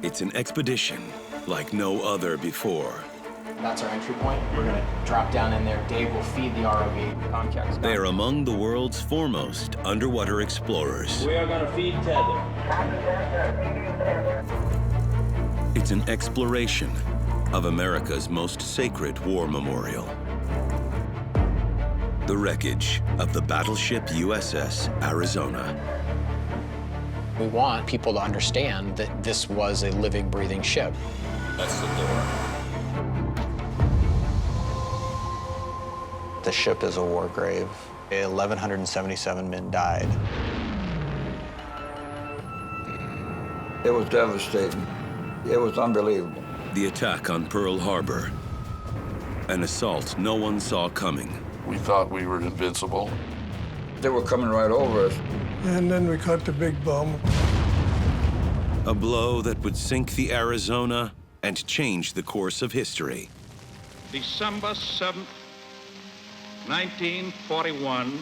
It's an expedition like no other before. That's our entry point. We're gonna drop down in there. Dave will feed the ROV. They are among the world's foremost underwater explorers. We are gonna feed tether. It's an exploration of America's most sacred war memorial. The wreckage of the battleship USS Arizona. We want people to understand that this was a living, breathing ship. That's the door. The ship is a war grave. 1,177 men died. It was devastating. It was unbelievable. The attack on Pearl Harbor. An assault no one saw coming. We thought we were invincible. They were coming right over us. And then we caught the big bomb. A blow that would sink the Arizona and change the course of history. December 7th, 1941,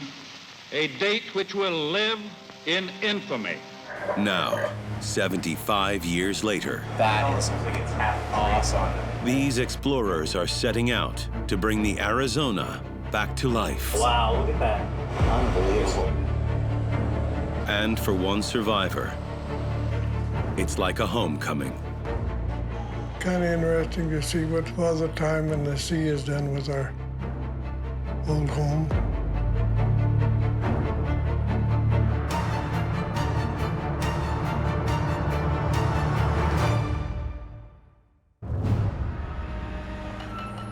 a date which will live in infamy. Now, 75 years later, That is awesome. these explorers are setting out to bring the Arizona back to life. Wow, look at that. Unbelievable. And for one survivor, it's like a homecoming. Kind of interesting to see what Father Time and the Sea has done with our old home.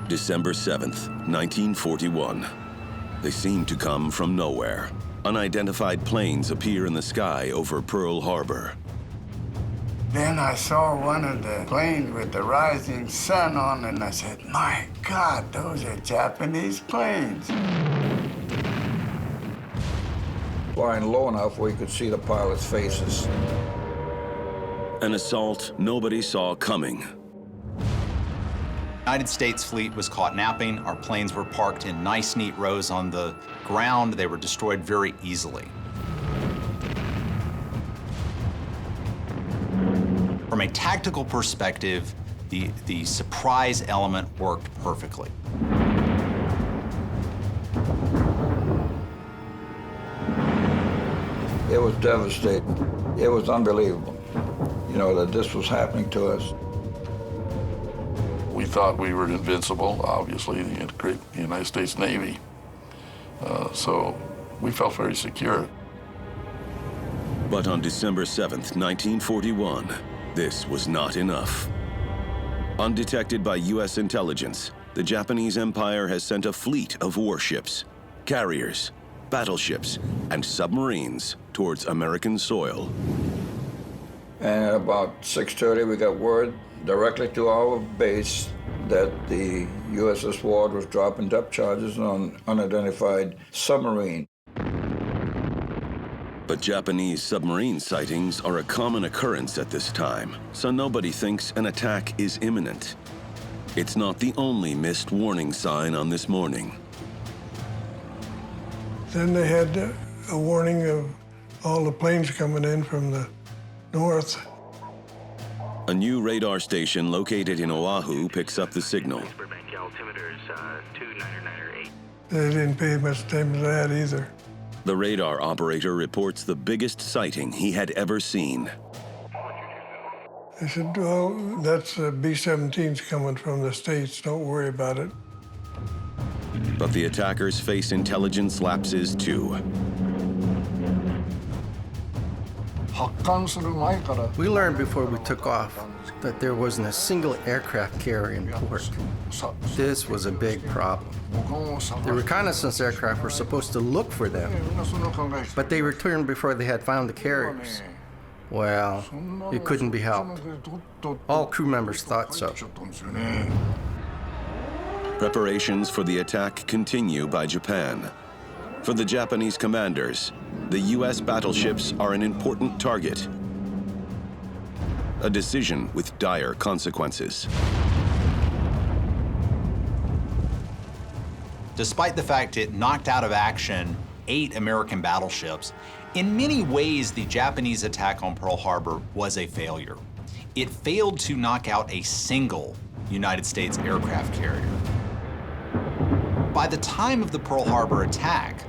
December 7th, 1941. They seem to come from nowhere. Unidentified planes appear in the sky over Pearl Harbor. Then I saw one of the planes with the rising sun on it, and I said, my God, those are Japanese planes. Flying low enough where you could see the pilots' faces. An assault nobody saw coming. The United States fleet was caught napping. Our planes were parked in nice, neat rows on the ground. They were destroyed very easily. From a tactical perspective, the surprise element worked perfectly. It was devastating. It was unbelievable, you know, that this was happening to us. We thought we were invincible, obviously, the great United States Navy. So we felt very secure. But on December 7th, 1941, this was not enough. Undetected by U.S. intelligence, the Japanese Empire has sent a fleet of warships, carriers, battleships, and submarines towards American soil. And at about 6:30, we got word directly to our base that the USS Ward was dropping depth charges on unidentified submarine. But Japanese submarine sightings are a common occurrence at this time, so nobody thinks an attack is imminent. It's not the only missed warning sign on this morning. Then they had a warning of all the planes coming in from the north. A new radar station located in Oahu picks up the signal. They didn't pay much attention to that either. The radar operator reports the biggest sighting he had ever seen. They said, well, that's B-17s coming from the States. Don't worry about it. But the attackers face intelligence lapses too. We learned before we took off that there wasn't a single aircraft carrier in port. This was a big problem. The reconnaissance aircraft were supposed to look for them, but they returned before they had found the carriers. Well, it couldn't be helped. All crew members thought so. Preparations for the attack continue by Japan. For the Japanese commanders, the U.S. battleships are an important target. A decision with dire consequences. Despite the fact it knocked out of action 8 American battleships, in many ways the Japanese attack on Pearl Harbor was a failure. it failed to knock out a single United States aircraft carrier. By the time of the Pearl Harbor attack,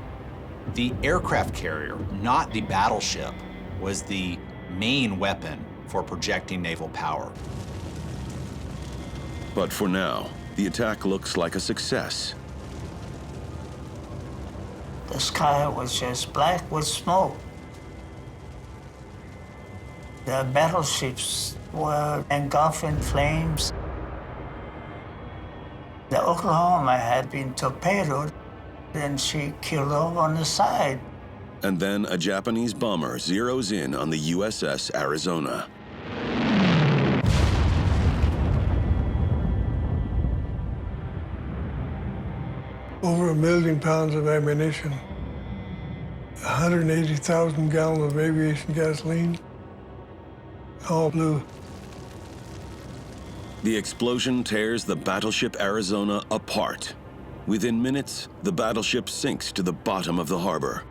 the aircraft carrier, not the battleship, was the main weapon for projecting naval power. But for now, the attack looks like a success. The sky was just black with smoke. The battleships were engulfed in flames. The Oklahoma had been torpedoed, and she killed off on the side. And then a Japanese bomber zeroes in on the USS Arizona. Over 1 million pounds of ammunition, 180,000 gallons of aviation gasoline, all blew. The explosion tears the battleship Arizona apart. Within minutes, the battleship sinks to the bottom of the harbor.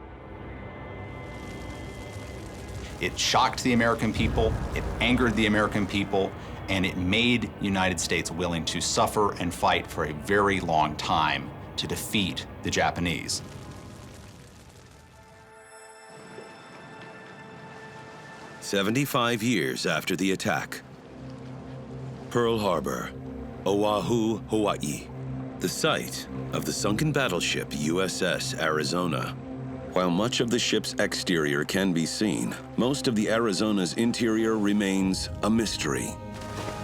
It shocked the American people, it angered the American people, and it made the United States willing to suffer and fight for a very long time to defeat the Japanese. "75 years after the attack. Pearl Harbor, Oahu, Hawaii, the site of the sunken battleship USS Arizona. While much of the ship's exterior can be seen, most of the Arizona's interior remains a mystery.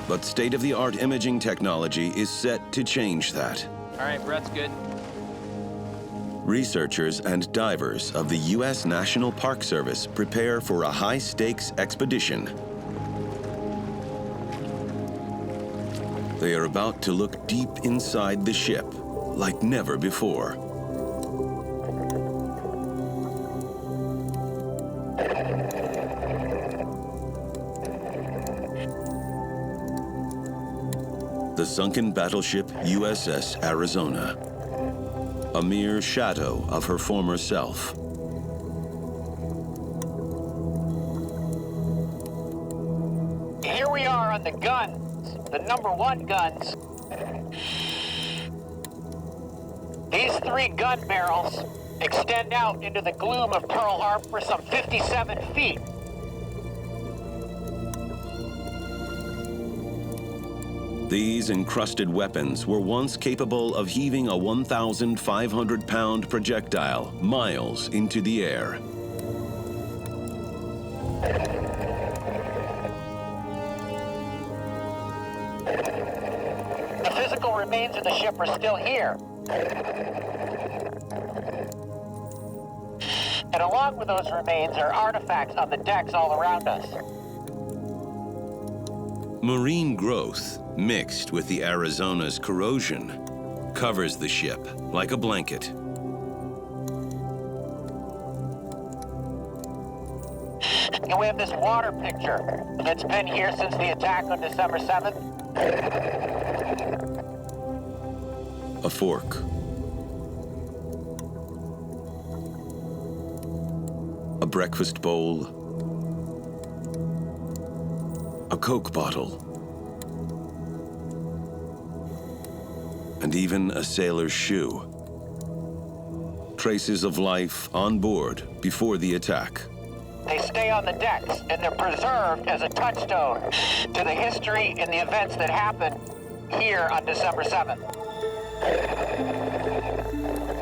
But state-of-the-art imaging technology is set to change that. All right, breath's good. Researchers and divers of the U.S. National Park Service prepare for a high-stakes expedition. They are about to look deep inside the ship, like never before. The sunken battleship USS Arizona, a mere shadow of her former self. Here we are on the guns, the #1 guns. These 3 gun barrels extend out into the gloom of Pearl Harbor some 57 feet. These encrusted weapons were once capable of heaving a 1,500-pound projectile miles into the air. The physical remains of the ship are still here. And along with those remains are artifacts on the decks all around us. Marine growth, mixed with the Arizona's corrosion, covers the ship like a blanket. And we have this water picture that's been here since the attack on December 7th. A fork. A breakfast bowl. A Coke bottle. And even a sailor's shoe. Traces of life on board before the attack. They stay on the decks, and they're preserved as a touchstone to the history and the events that happened here on December 7th.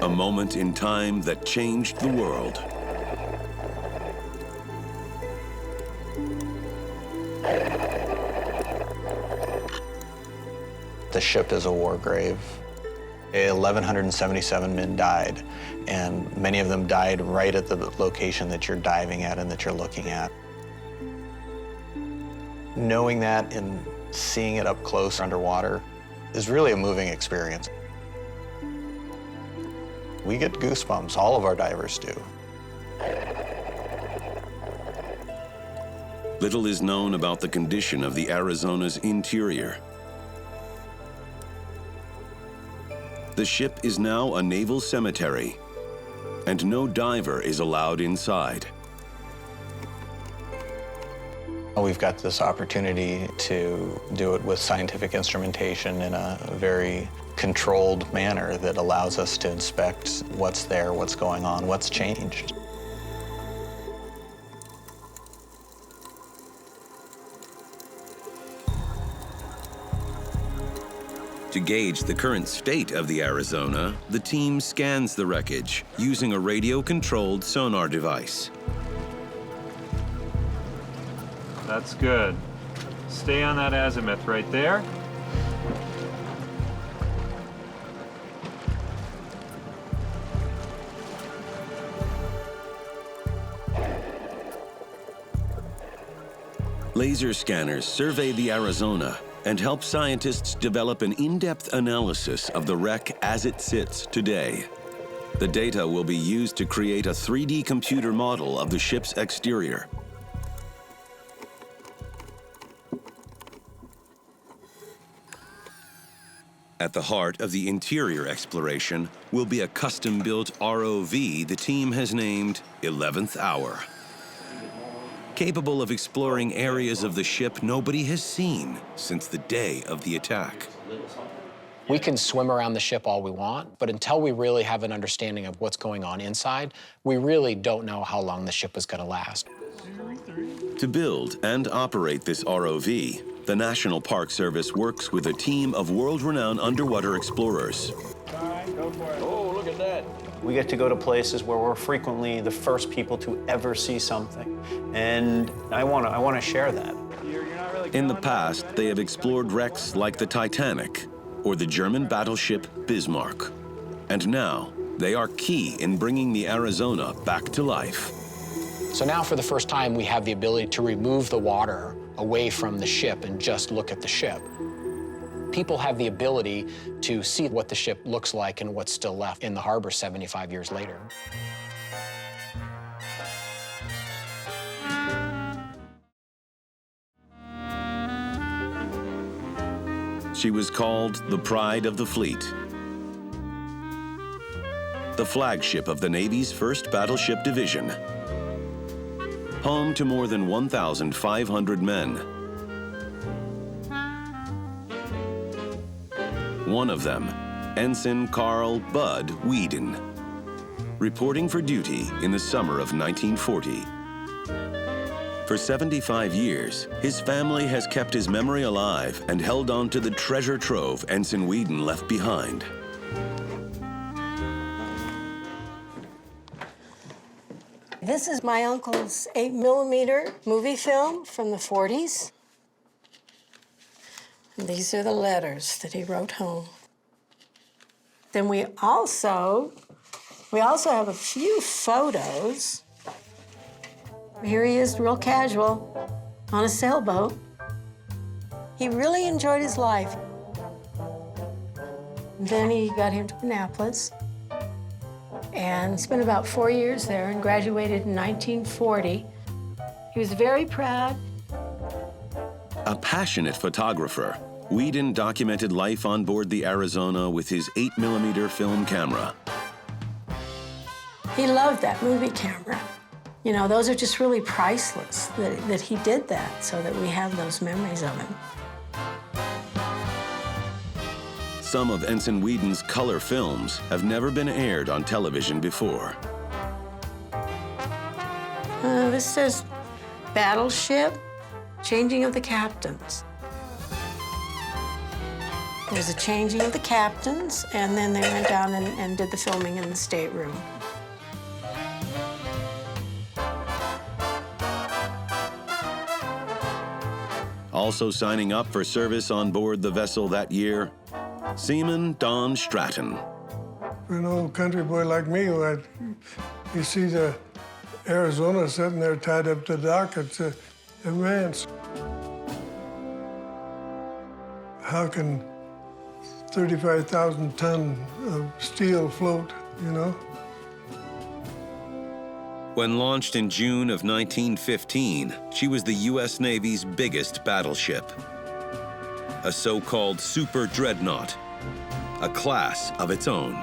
A moment in time that changed the world. The ship is a war grave. 1,177 men died, and many of them died right at the location that you're diving at and that you're looking at. Knowing that and seeing it up close underwater is really a moving experience. We get goosebumps, all of our divers do. Little is known about the condition of the Arizona's interior. The ship is now a naval cemetery, and no diver is allowed inside. We've got this opportunity to do it with scientific instrumentation in a very controlled manner that allows us to inspect what's there, what's going on, what's changed. To gauge the current state of the Arizona, the team scans the wreckage using a radio-controlled sonar device. That's good. Stay on that azimuth right there. Laser scanners survey the Arizona and help scientists develop an in-depth analysis of the wreck as it sits today. The data will be used to create a 3D computer model of the ship's exterior. At the heart of the interior exploration will be a custom-built ROV the team has named 11th Hour. Capable of exploring areas of the ship nobody has seen since the day of the attack. We can swim around the ship all we want, but until we really have an understanding of what's going on inside, we really don't know how long the ship is going to last. To build and operate this ROV, the National Park Service works with a team of world-renowned underwater explorers. Oh, look at that. We get to go to places where we're frequently the first people to ever see something. And I want to share that. In the past, they have explored wrecks like the Titanic or the German battleship Bismarck. And now, they are key in bringing the Arizona back to life. So now, for the first time, we have the ability to remove the water away from the ship and just look at the ship. People have the ability to see what the ship looks like and what's still left in the harbor 75 years later. She was called the Pride of the Fleet, the flagship of the Navy's 1st Battleship Division, home to more than 1,500 men. One of them, Ensign Carl Bud Whedon, reporting for duty in the summer of 1940. For 75 years, his family has kept his memory alive and held on to the treasure trove Ensign Whedon left behind. This is my uncle's 8mm movie film from the 40s. And these are the letters that he wrote home. Then we also have a few photos. Here he is, real casual, on a sailboat. He really enjoyed his life. Then he got here to Annapolis and spent about 4 years there and graduated in 1940. He was very proud. A passionate photographer, Whedon documented life on board the Arizona with his 8mm film camera. He loved that movie camera. You know, those are just really priceless, that he did that so that we have those memories of him. Some of Ensign Whedon's color films have never been aired on television before. This says Battleship, Changing of the Captains. There's a changing of the captains, and then they went down and did the filming in the stateroom. Also signing up for service on board the vessel that year, Seaman Don Stratton. For an old country boy like me, you see the Arizona sitting there tied up to the dock, it's immense. How can 35,000 tons of steel float, you know? When launched in June of 1915, she was the U.S. Navy's biggest battleship. A so-called super dreadnought, a class of its own.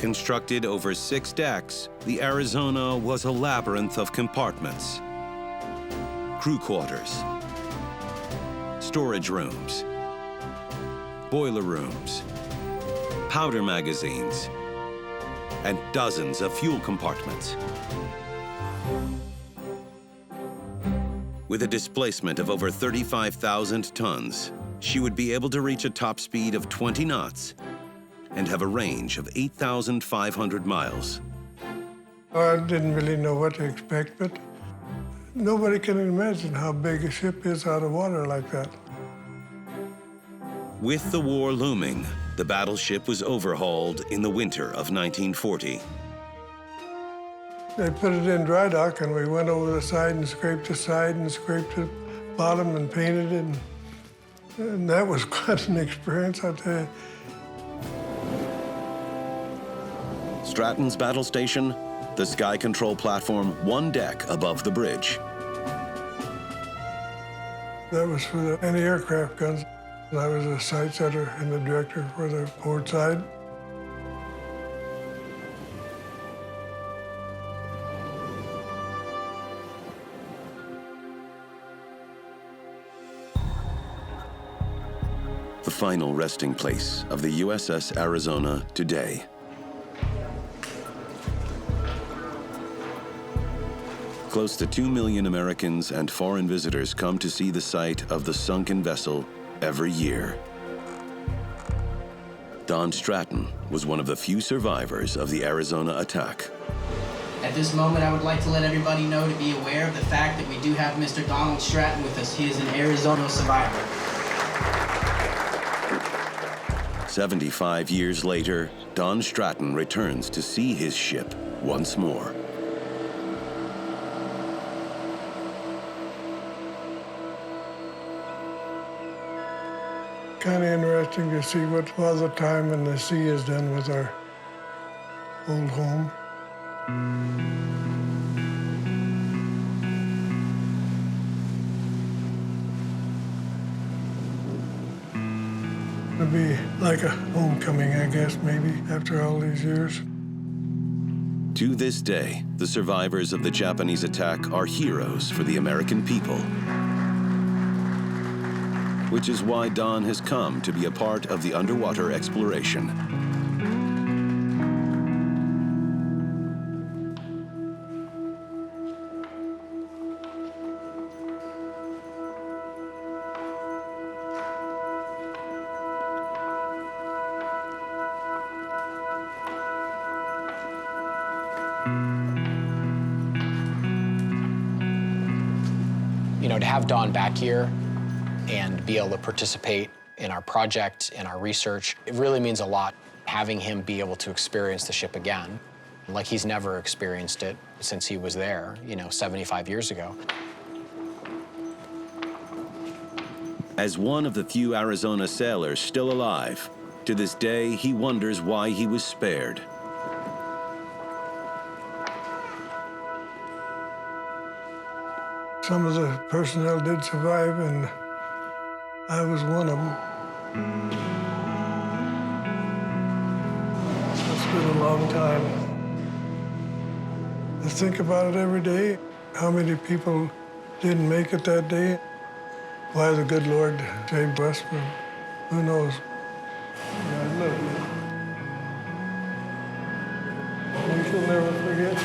Constructed over 6 decks, the Arizona was a labyrinth of compartments. Crew quarters, storage rooms, boiler rooms, powder magazines, and dozens of fuel compartments. With a displacement of over 35,000 tons, she would be able to reach a top speed of 20 knots and have a range of 8,500 miles. I didn't really know what to expect, but nobody can imagine how big a ship is out of water like that. With the war looming, the battleship was overhauled in the winter of 1940. They put it in dry dock, and we went over the side and scraped the side and scraped the bottom and painted it. And that was quite an experience, I'll tell you. Stratton's battle station, the sky control platform 1 deck above the bridge. That was for the anti-aircraft guns. I was a sight setter and the director for the port side. The final resting place of the USS Arizona today. Close to 2 million Americans and foreign visitors come to see the site of the sunken vessel every year. Don Stratton was one of the few survivors of the Arizona attack. At this moment, I would like to let everybody know to be aware of the fact that we do have Mr. Donald Stratton with us. He is an Arizona survivor. 75 years later, Don Stratton returns to see his ship once more. Kind of interesting to see what other time in the sea has done with our old home. It'll be like a homecoming, I guess, maybe, after all these years. To this day, the survivors of the Japanese attack are heroes for the American people. Which is why Don has come to be a part of the underwater exploration. You know, to have Don back here and be able to participate in our project, in our research, it really means a lot having him be able to experience the ship again. Like he's never experienced it since he was there, 75 years ago. As one of the few Arizona sailors still alive, to this day he wonders why he was spared. Some of the personnel did survive, and I was one of them. It's been a long time. I think about it every day, how many people didn't make it that day. Why the good Lord saved us from, who knows. I love you. We shall never forget.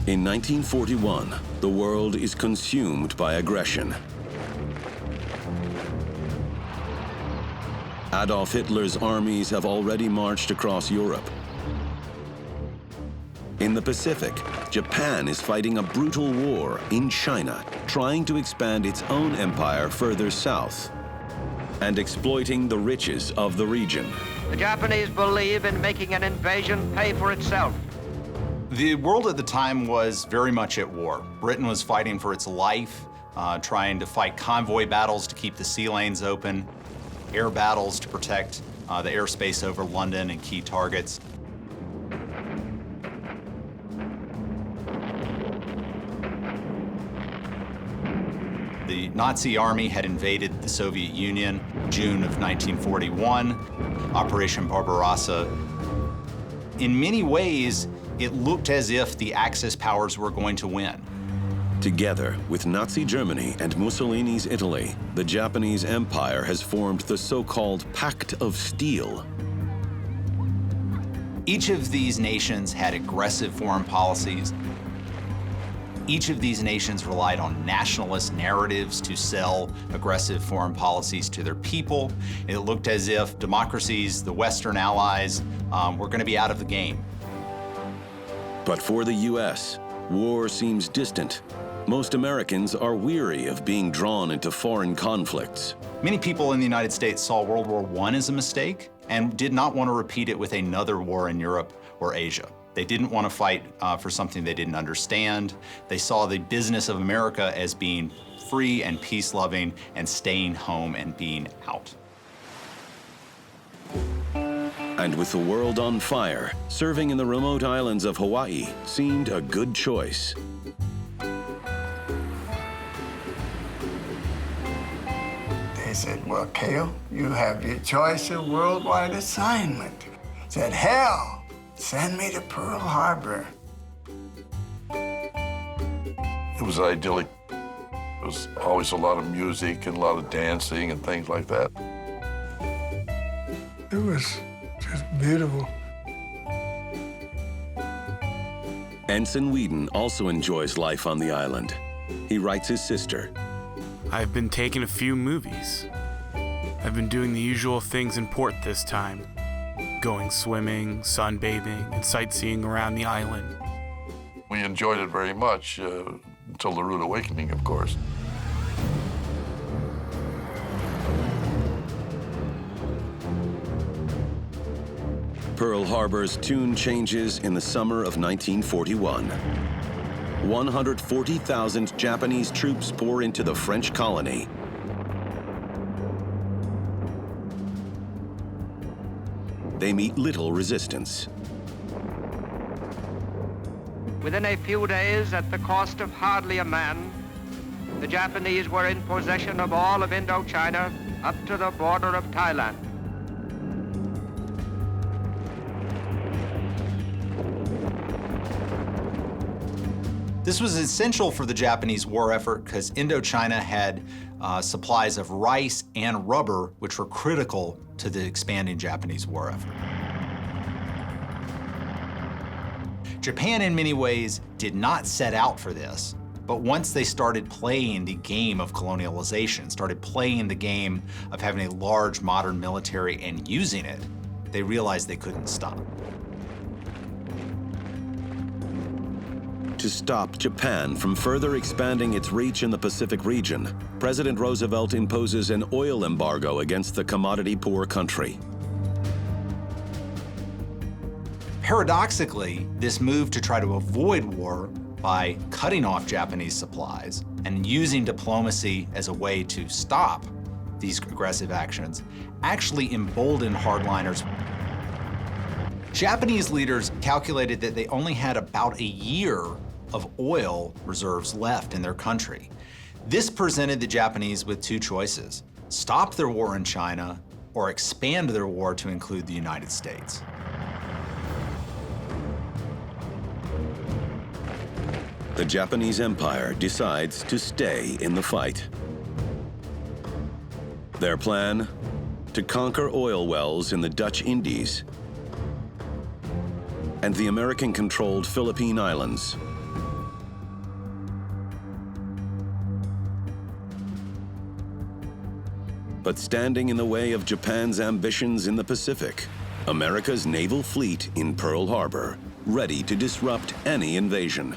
In 1941, the world is consumed by aggression. Adolf Hitler's armies have already marched across Europe. In the Pacific, Japan is fighting a brutal war in China, trying to expand its own empire further south and exploiting the riches of the region. The Japanese believe in making an invasion pay for itself. The world at the time was very much at war. Britain was fighting for its life, trying to fight convoy battles to keep the sea lanes open, air battles to protect the airspace over London and key targets. Nazi army had invaded the Soviet Union June of 1941, Operation Barbarossa. In many ways, it looked as if the Axis powers were going to win. Together with Nazi Germany and Mussolini's Italy, the Japanese Empire has formed the so-called Pact of Steel. Each of these nations had aggressive foreign policies. Each of these nations relied on nationalist narratives to sell aggressive foreign policies to their people. It looked as if democracies, the Western allies, were going to be out of the game. But for the U.S., war seems distant. Most Americans are weary of being drawn into foreign conflicts. Many people in the United States saw World War I as a mistake and did not want to repeat it with another war in Europe or Asia. They didn't want to fight for something they didn't understand. They saw the business of America as being free and peace-loving and staying home and being out. And with the world on fire, serving in the remote islands of Hawaii seemed a good choice. They said, well, Cale, you have your choice of worldwide assignment. I said, hell, send me to Pearl Harbor. It was idyllic. There was always a lot of music and a lot of dancing and things like that. It was just beautiful. Ensign Whedon also enjoys life on the island. He writes his sister. I've been taking a few movies. I've been doing the usual things in port this time. Going swimming, sunbathing, and sightseeing around the island. We enjoyed it very much until the rude awakening, of course. Pearl Harbor's tune changes in the summer of 1941. 140,000 Japanese troops pour into the French colony. They meet little resistance. Within a few days, at the cost of hardly a man, the Japanese were in possession of all of Indochina up to the border of Thailand. This was essential for the Japanese war effort because Indochina had supplies of rice and rubber, which were critical to the expanding Japanese war effort. Japan, in many ways, did not set out for this, but once they started playing the game of colonialization, started playing the game of having a large modern military and using it, they realized they couldn't stop. To stop Japan from further expanding its reach in the Pacific region, President Roosevelt imposes an oil embargo against the commodity-poor country. Paradoxically, this move to try to avoid war by cutting off Japanese supplies and using diplomacy as a way to stop these aggressive actions actually emboldened hardliners. Japanese leaders calculated that they only had about a year of oil reserves left in their country. This presented the Japanese with two choices: stop their war in China or expand their war to include the United States. The Japanese Empire decides to stay in the fight. Their plan? To conquer oil wells in the Dutch Indies and the American-controlled Philippine Islands. But standing in the way of Japan's ambitions in the Pacific, America's naval fleet in Pearl Harbor, ready to disrupt any invasion.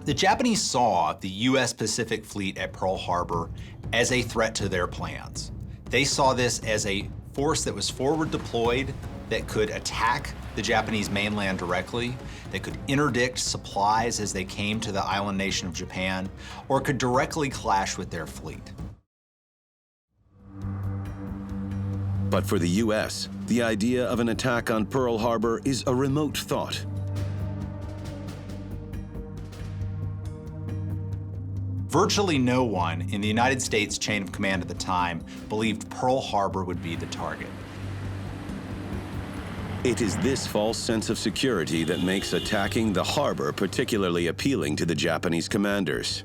The Japanese saw the U.S. Pacific Fleet at Pearl Harbor as a threat to their plans. They saw this as a force that was forward deployed, that could attack the Japanese mainland directly, that could interdict supplies as they came to the island nation of Japan, or could directly clash with their fleet. But for the U.S., the idea of an attack on Pearl Harbor is a remote thought. Virtually no one in the United States chain of command at the time believed Pearl Harbor would be the target. It is this false sense of security that makes attacking the harbor particularly appealing to the Japanese commanders.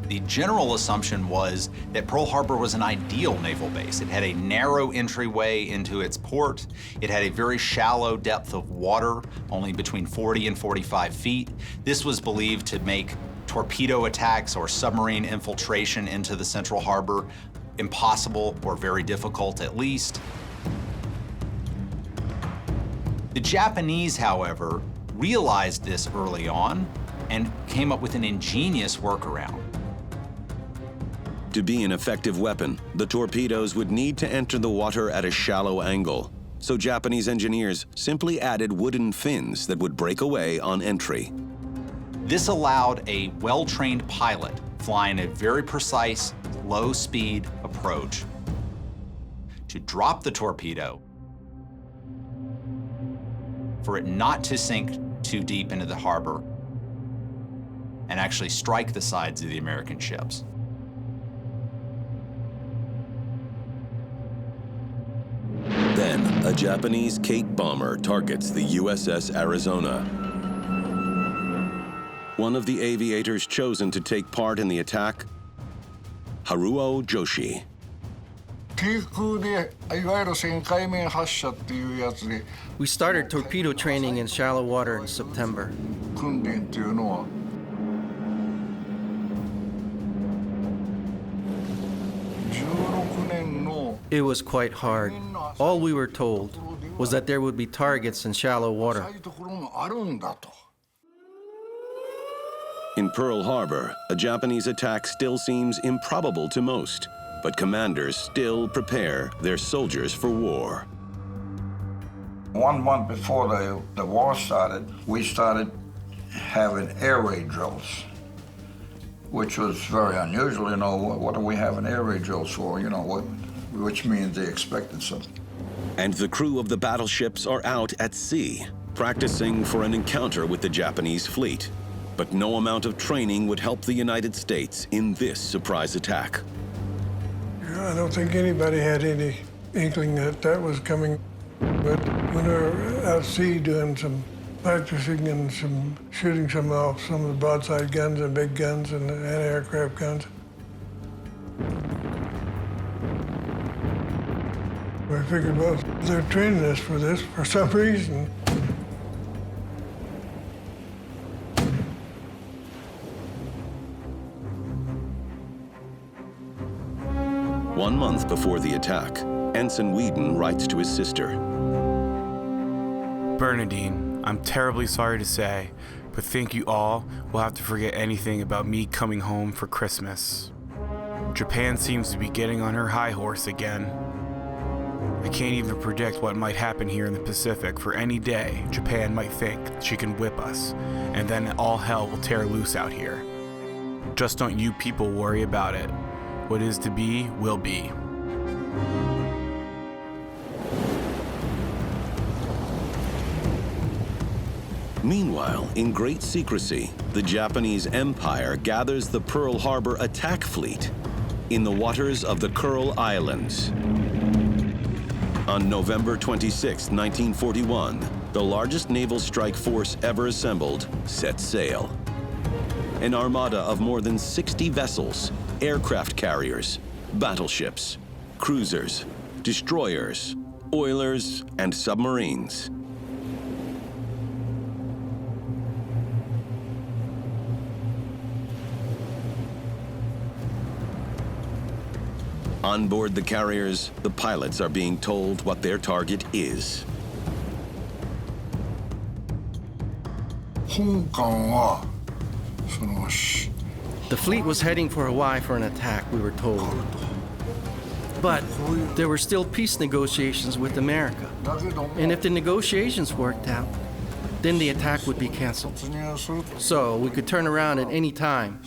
The general assumption was that Pearl Harbor was an ideal naval base. It had a narrow entryway into its port. It had a very shallow depth of water, only between 40 and 45 feet. This was believed to make torpedo attacks or submarine infiltration into the central harbor impossible or very difficult at least. The Japanese, however, realized this early on and came up with an ingenious workaround. To be an effective weapon, the torpedoes would need to enter the water at a shallow angle. So Japanese engineers simply added wooden fins that would break away on entry. This allowed a well-trained pilot flying a very precise, low-speed approach to drop the torpedo for it not to sink too deep into the harbor and actually strike the sides of the American ships. Then, a Japanese Cape bomber targets the USS Arizona. One of the aviators chosen to take part in the attack, Haruo Joshi. We started torpedo training in shallow water in September. It was quite hard. All we were told was that there would be targets in shallow water. In Pearl Harbor, a Japanese attack still seems improbable to most, but commanders still prepare their soldiers for war. 1 month before the war started, we started having air raid drills, which was very unusual. You know, what do we have an air raid drills for? You know, which means they expected something. And the crew of the battleships are out at sea, practicing for an encounter with the Japanese fleet. But no amount of training would help the United States in this surprise attack. I don't think anybody had any inkling that that was coming. But when we were out at sea doing some practicing and shooting some of the broadside guns and big guns and anti-aircraft guns, we figured, well, they're training us for this for some reason. One month before the attack, Ensign Whedon writes to his sister. Bernadine, I'm terribly sorry to say, but think you all will have to forget anything about me coming home for Christmas. Japan seems to be getting on her high horse again. I can't even predict what might happen here in the Pacific, for any day Japan might think she can whip us, and then all hell will tear loose out here. Just don't you people worry about it. What is to be, will be. Meanwhile, in great secrecy, the Japanese Empire gathers the Pearl Harbor attack fleet in the waters of the Kuril Islands. On November 26, 1941, the largest naval strike force ever assembled set sail. An armada of more than 60 vessels, aircraft carriers, battleships, cruisers, destroyers, oilers, and submarines. On board the carriers, the pilots are being told what their target is. The fleet was heading for Hawaii for an attack, we were told. But there were still peace negotiations with America. And if the negotiations worked out, then the attack would be canceled. So we could turn around at any time.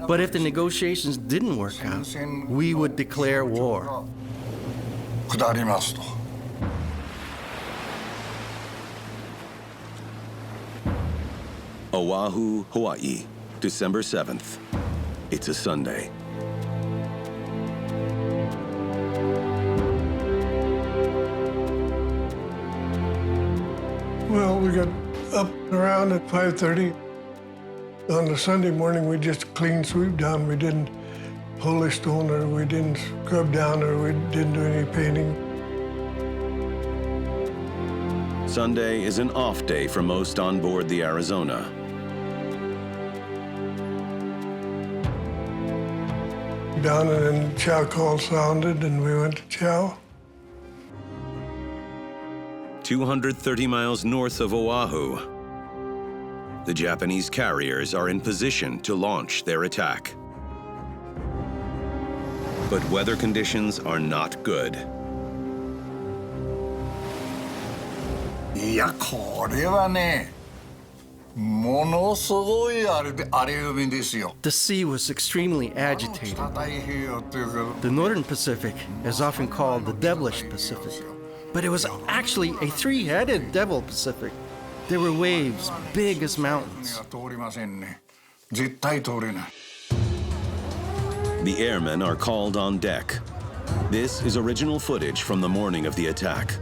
But if the negotiations didn't work out, we would declare war. Oahu, Hawaii, December 7th. It's a Sunday. Well, we got up and around at 5:30. On the Sunday morning, we just clean sweep down. We didn't pull a stone, or we didn't scrub down, or we didn't do any painting. Sunday is an off day for most on board the Arizona. Down, and then chow call sounded, and we went to chow. 230 miles north of Oahu, the Japanese carriers are in position to launch their attack. But weather conditions are not good. いや、これはね、ものすごい荒れ海ですよ。 The sea was extremely agitated. 北太平洋というか、 The northern Pacific is often called the devilish Pacific, but it was actually a three-headed devil Pacific. There were waves big as mountains. 通りませんね。絶対通れない。 The airmen are called on deck. This is original footage from the morning of the attack.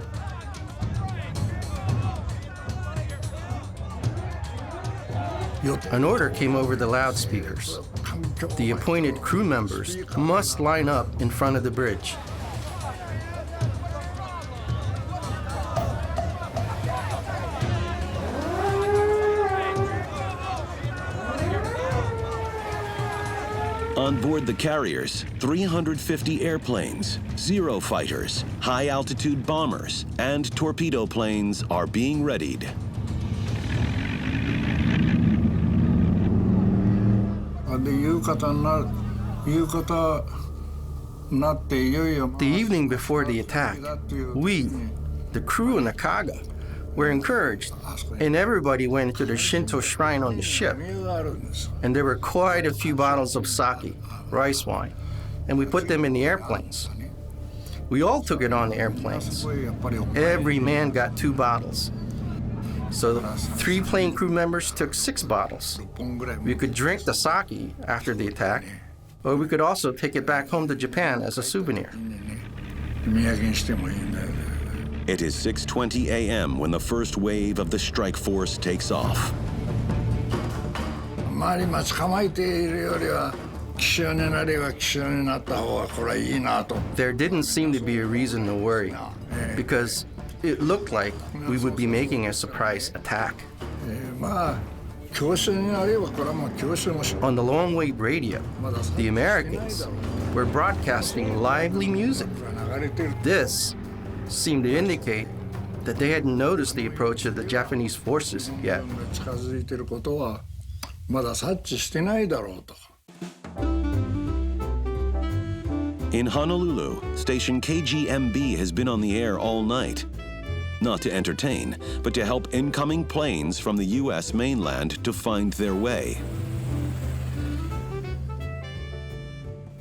An order came over the loudspeakers. The appointed crew members must line up in front of the bridge. On board the carriers, 350 airplanes, Zero fighters, high-altitude bombers, and torpedo planes are being readied. The evening before the attack, we, the crew and the kaga, were encouraged, and everybody went into the Shinto shrine on the ship. And there were quite a few bottles of sake, rice wine, and we put them in the airplanes. We all took it on the airplanes. Every man got 2 bottles. So the 3 plane crew members took 6 bottles. We could drink the sake after the attack, or we could also take it back home to Japan as a souvenir. It is 6:20 a.m. when the first wave of the strike force takes off. There didn't seem to be a reason to worry, because it looked like we would be making a surprise attack. On the long-wave radio, the Americans were broadcasting lively music. This seemed to indicate that they hadn't noticed the approach of the Japanese forces yet. In Honolulu, station KGMB has been on the air all night. Not to entertain, but to help incoming planes from the U.S. mainland to find their way.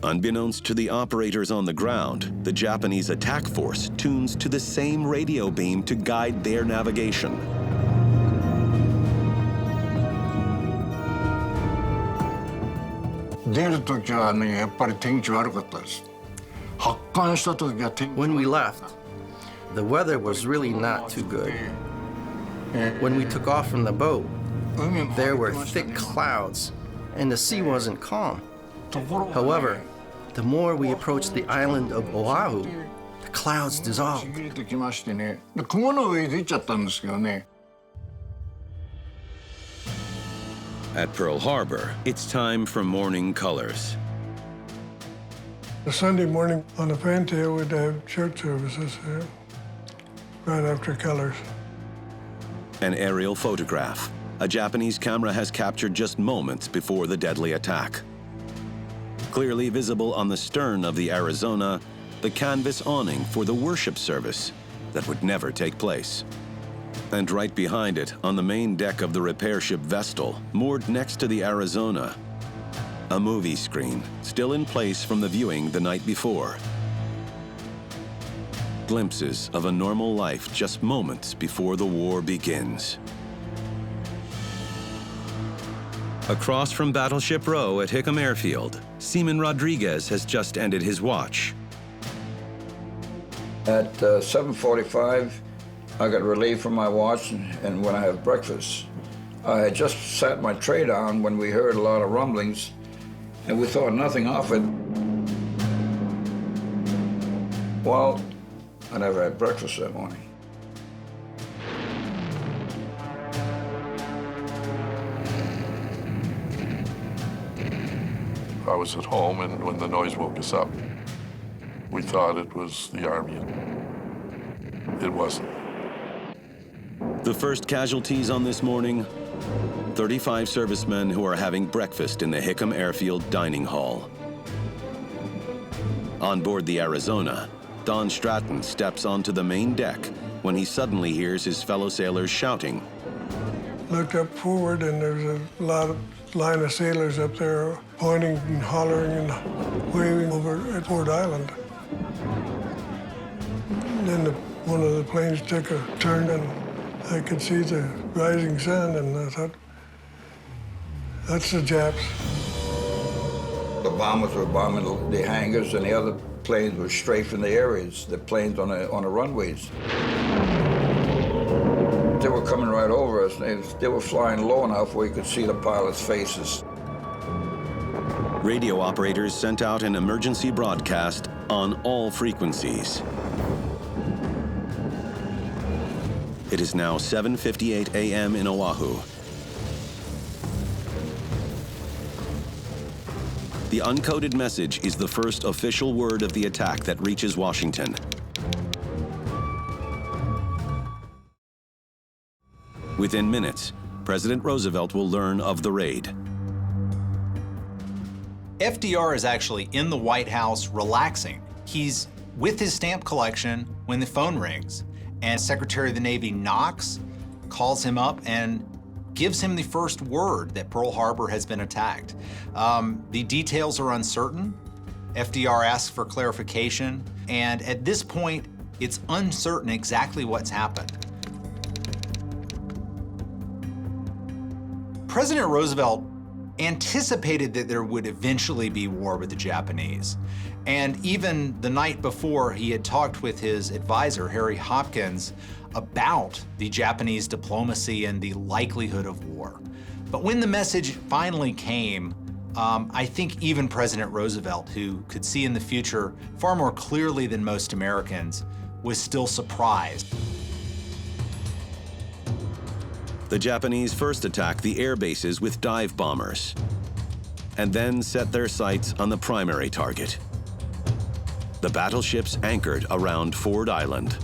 Unbeknownst to the operators on the ground, the Japanese attack force tunes to the same radio beam to guide their navigation. When we left, the weather was really not too good. When we took off from the boat, there were thick clouds, and the sea wasn't calm. However, the more we approached the island of Oahu, the clouds dissolved. At Pearl Harbor, it's time for morning colors. The Sunday morning on the fantail, we'd have church services there, right after colors. An aerial photograph. A Japanese camera has captured just moments before the deadly attack. Clearly visible on the stern of the Arizona, the canvas awning for the worship service that would never take place. And right behind it, on the main deck of the repair ship Vestal, moored next to the Arizona, a movie screen still in place from the viewing the night before. Glimpses of a normal life just moments before the war begins. Across from Battleship Row at Hickam Airfield, Seaman Rodriguez has just ended his watch. At 7:45, I got relieved from my watch and when I have breakfast. I had just sat my tray down when we heard a lot of rumblings, and we thought nothing of it. Well, I never had breakfast that morning. I was at home, and when the noise woke us up, we thought it was the Army. It wasn't. The first casualties on this morning, 35 servicemen who are having breakfast in the Hickam Airfield dining hall. On board the Arizona, Don Stratton steps onto the main deck when he suddenly hears his fellow sailors shouting. Looked up forward, and there's a line of sailors up there pointing and hollering and waving over at Ford Island. And then one of the planes took a turn, and I could see the rising sun, and I thought, that's the Japs. The bombers were bombing the hangars, and the other planes were strafing the areas, the planes on the runways. They were coming right over us, and they were flying low enough where you could see the pilots' faces. Radio operators sent out an emergency broadcast on all frequencies. It is now 7:58 a.m. in Oahu. The uncoded message is the first official word of the attack that reaches Washington. Within minutes, President Roosevelt will learn of the raid. FDR is actually in the White House relaxing. He's with his stamp collection when the phone rings, and Secretary of the Navy Knox calls him up and gives him the first word that Pearl Harbor has been attacked. The details are uncertain. FDR asks for clarification, and at this point, it's uncertain exactly what's happened. President Roosevelt anticipated that there would eventually be war with the Japanese. And even the night before, he had talked with his advisor, Harry Hopkins, about the Japanese diplomacy and the likelihood of war. But when the message finally came, I think even President Roosevelt, who could see in the future far more clearly than most Americans, was still surprised. The Japanese first attacked the air bases with dive bombers, and then set their sights on the primary target, the battleships anchored around Ford Island.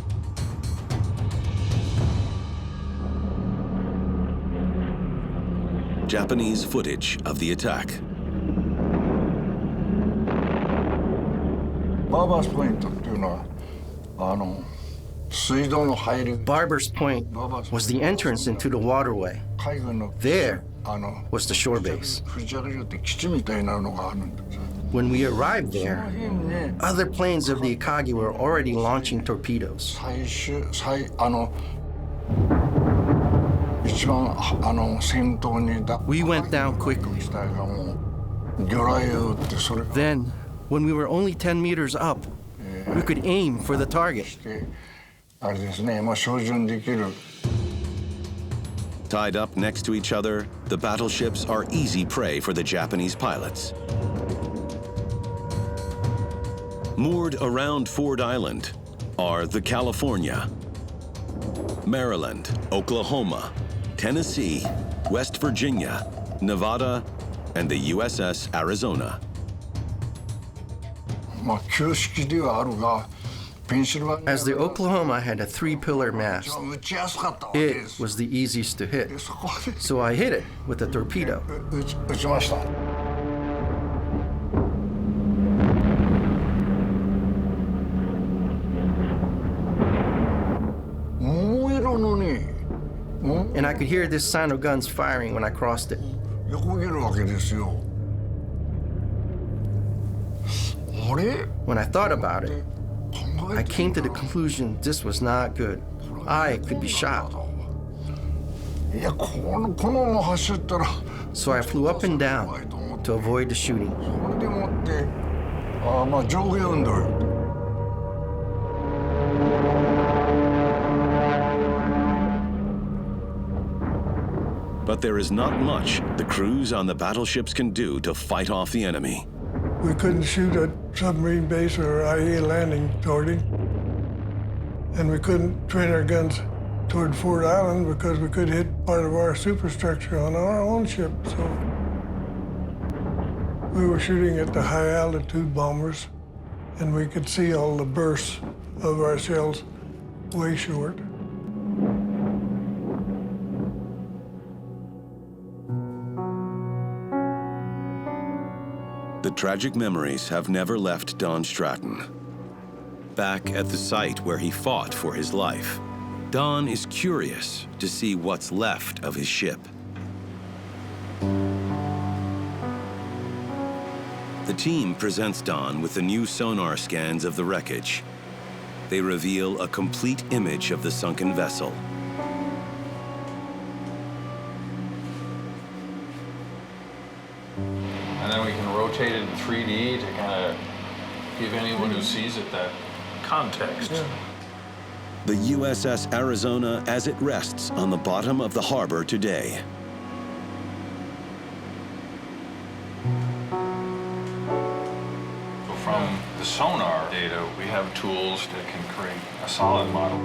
Japanese footage of the attack. Barber's Point っていうのは水道の入り Barber's Point was the entrance into the waterway. There was the shore base. When we arrived there, other planes of the Akagi were already launching torpedoes. We went down quickly. Then, when we were only 10 meters up, we could aim for the target. Tied up next to each other, the battleships are easy prey for the Japanese pilots. Moored around Ford Island are the California, Maryland, Oklahoma, Tennessee, West Virginia, Nevada, and the USS Arizona. As the Oklahoma had a 3-pillar mast, it was the easiest to hit. So I hit it with a torpedo. And I could hear this sound of guns firing when I crossed it. When I thought about it, I came to the conclusion this was not good. I could be shot. so I flew up and down to avoid the shooting. But there is not much the crews on the battleships can do to fight off the enemy. We couldn't shoot at submarine base or aweigh landing toward him. And we couldn't train our guns toward Fort Island because we could hit part of our superstructure on our own ship. So we were shooting at the high altitude bombers, and we could see all the bursts of our shells way short. The tragic memories have never left Don Stratton. Back at the site where he fought for his life, Don is curious to see what's left of his ship. The team presents Don with the new sonar scans of the wreckage. They reveal a complete image of the sunken vessel. And then we can rotate it in 3D to kind of give anyone who sees it that context. Yeah. The USS Arizona as it rests on the bottom of the harbor today. So from the sonar data, we have tools that can create a solid model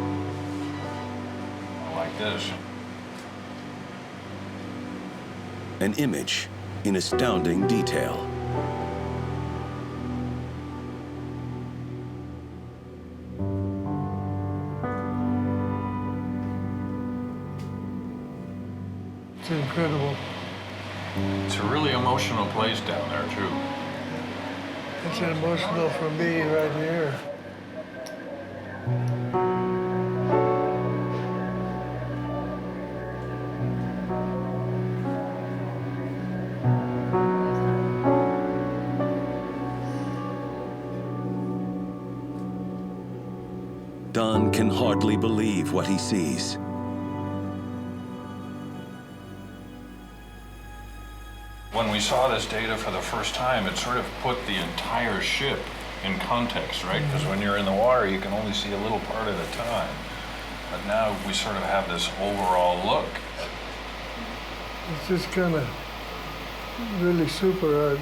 like this. An image in astounding detail. It's incredible. It's a really emotional place down there, too. It's emotional for me right here. Don can hardly believe what he sees. When we saw this data for the first time, it sort of put the entire ship in context, right? Because when you're in the water, you can only see a little part at a time. But now we sort of have this overall look. It's just kind of really super.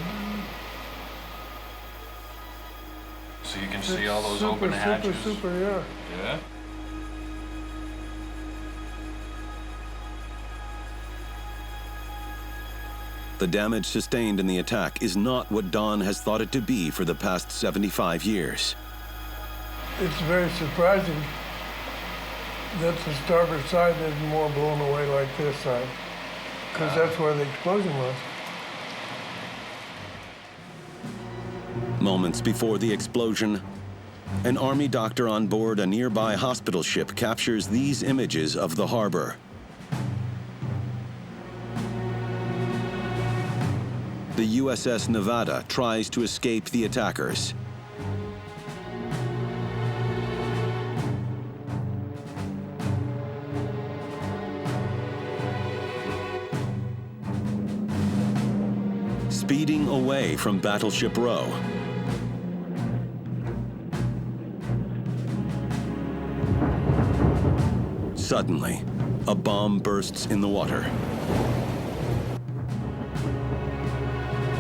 So you can see all those open hatches. Super, yeah. Yeah? The damage sustained in the attack is not what Don has thought it to be for the past 75 years. It's very surprising that the starboard side isn't more blown away like this side, because that's where the explosion was. Moments before the explosion, an Army doctor on board a nearby hospital ship captures these images of the harbor. The USS Nevada tries to escape the attackers. Speeding away from Battleship Row. Suddenly, a bomb bursts in the water.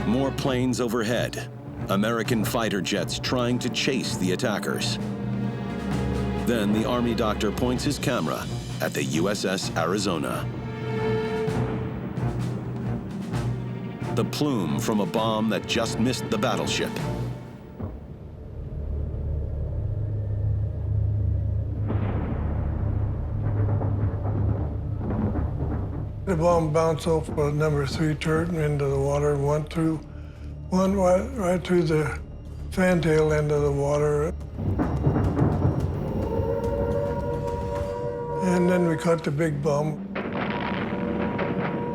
More planes overhead, American fighter jets trying to chase the attackers. Then the Army doctor points his camera at the USS Arizona. The plume from a bomb that just missed the battleship. The bomb bounced off a number 3 turret into the water and went right through the fantail end of the water. And then we caught the big bomb.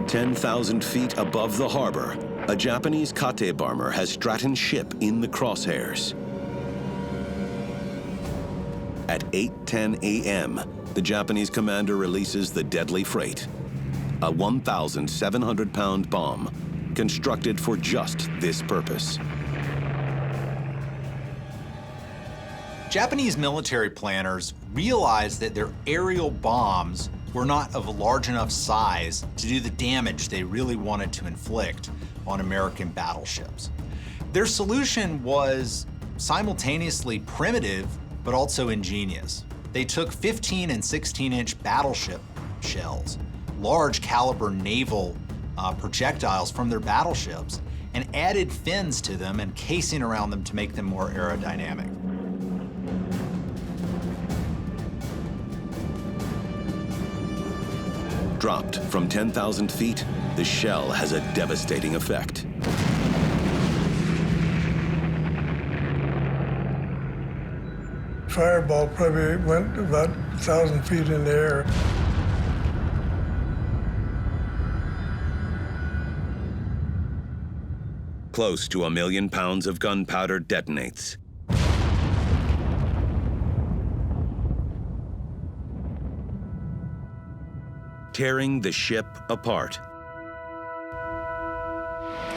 10,000 feet above the harbor, a Japanese kate bomber has Stratton's ship in the crosshairs. At 8:10 a.m., the Japanese commander releases the deadly freight. a 1,700-pound bomb constructed for just this purpose. Japanese military planners realized that their aerial bombs were not of a large enough size to do the damage they really wanted to inflict on American battleships. Their solution was simultaneously primitive, but also ingenious. They took 15 and 16-inch battleship shells, large caliber naval projectiles from their battleships, and added fins to them and casing around them to make them more aerodynamic. Dropped from 10,000 feet, the shell has a devastating effect. Fireball probably went about 1,000 feet in the air. Close to 1 million pounds of gunpowder detonates. Tearing the ship apart.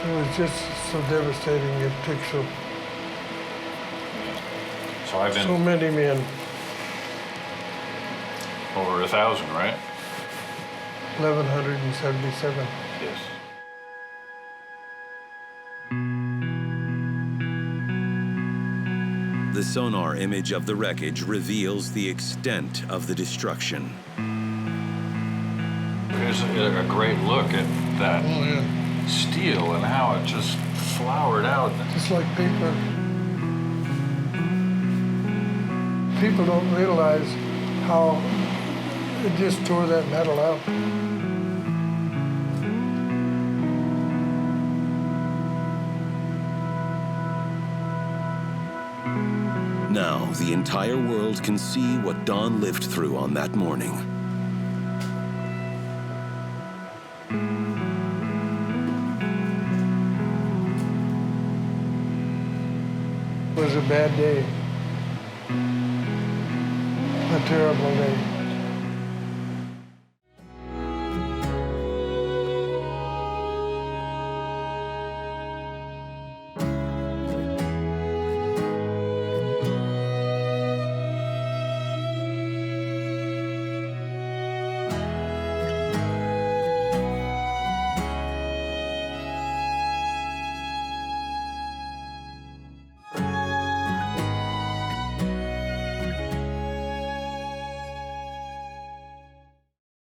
It was just so devastating. It took so many men. Over 1,000, right? 1,177. Yes. The sonar image of the wreckage reveals the extent of the destruction. Here's a great look at that steel and how it just flowered out. Just like paper. People don't realize how it just tore that metal out. Now, the entire world can see what Don lived through on that morning. It was a bad day. A terrible day.